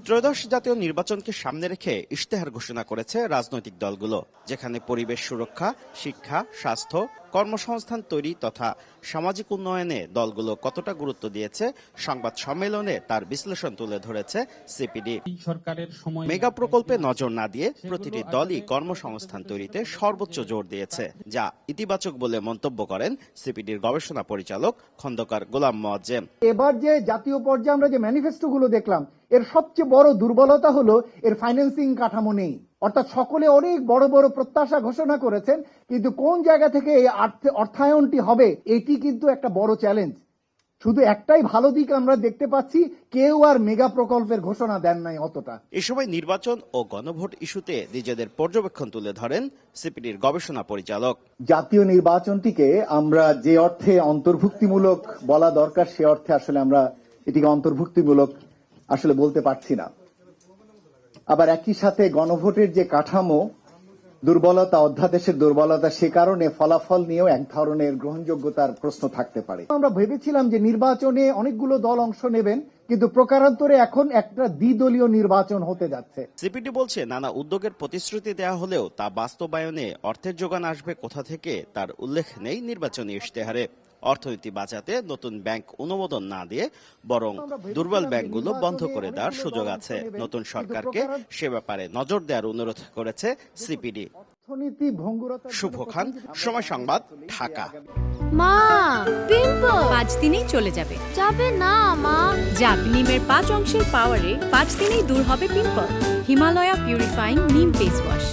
ত্রয়োদশ জাতীয় নির্বাচনকে সামনে রেখে ইশতেহার ঘোষণা করেছে রাজনৈতিক দলগুলো, যেখানে পরিবেশ সুরক্ষা, শিক্ষা, স্বাস্থ্য, কর্মসংস্থান তৈরি তথা সামাজিক উন্নয়নে দলগুলো কতটা গুরুত্ব দিয়েছে সংবাদ সম্মেলনে তার বিশ্লেষণ তুলে ধরেছে সিপিডি। মেগা প্রকল্পে নজর না দিয়ে প্রতিটি দলই কর্মসংস্থান তৈরিতে সর্বোচ্চ জোর দিয়েছে, যা ইতিবাচক বলে মন্তব্য করেন সিপিডির গবেষণা পরিচালক খন্দকার গোলাম মোয়াজ্জেম। এবার যে জাতীয় পর্যায়ে আমরা যে ম্যানিফেস্টোগুলো দেখলাম, এর সবচেয়ে বড় দুর্বলতা হলো এর ফাইন্যান্সিং কাঠামো নেই। অর্থাৎ সকলে অনেক বড় বড় প্রত্যাশা ঘোষণা করেছেন, কিন্তু কোন জায়গা থেকে এই অর্থায়নটি হবে এটি কিন্তু একটা বড় চ্যালেঞ্জ। শুধু একটাই ভালো দিক আমরা দেখতে পাচ্ছি, কেউ আর মেগা প্রকল্পের ঘোষণা দেন নাই অতটা। এ সময় নির্বাচন ও গণভোট ইস্যুতে নিজেদের পর্যবেক্ষণ তুলে ধরেন সিপিডির গবেষণা পরিচালক। জাতীয় নির্বাচনটিকে আমরা যে অর্থে অন্তর্ভুক্তিমূলক বলা দরকার, সে অর্থে আসলে আমরা এটিকে অন্তর্ভুক্তিমূলক আসলে বলতে পারছি না। আবার একই সাথে গণভোটের যে কাঠামো দুর্বলতা, অধ্যাদেশের দুর্বলতা, সে কারণে ফলাফল নিয়েও এক ধরনের গ্রহণযোগ্যতার প্রশ্ন থাকতে পারে। আমরা ভেবেছিলাম যে নির্বাচনে অনেকগুলো দল অংশ নেবেন, কিন্তু প্রকারান্তরে এখন একটা দ্বিদলীয় নির্বাচন হতে যাচ্ছে। সিপিডি বলছে, নানা উদ্যোগের প্রতিশ্রুতি দেওয়া হলেও তা বাস্তবায়নে অর্থের যোগান আসবে কোথা থেকে তার উল্লেখ নেই নির্বাচনী ইশতেহারে। অর্থনীতি বাঁচাতে নতুন ব্যাংক অনুমোদন না দিয়ে বরং দুর্বল ব্যাংকগুলো বন্ধ করে দেওয়ার সুযোগ আছে। নতুন সরকারকে সে ব্যাপারে নজর দেওয়ার অনুরোধ করেছে সিপিডি। শুভ খান, সময় সংবাদ, ঢাকা। মা, পিম্পল 5 দিনেই চলে যাবে। যাবে না মা। যাক, নিমের 5 অংশের পাওয়ারে 5 দিনেই দূর হবে পিম্পল। হিমালয়া পিউরিফাইং নিম ফেস ওয়াশ।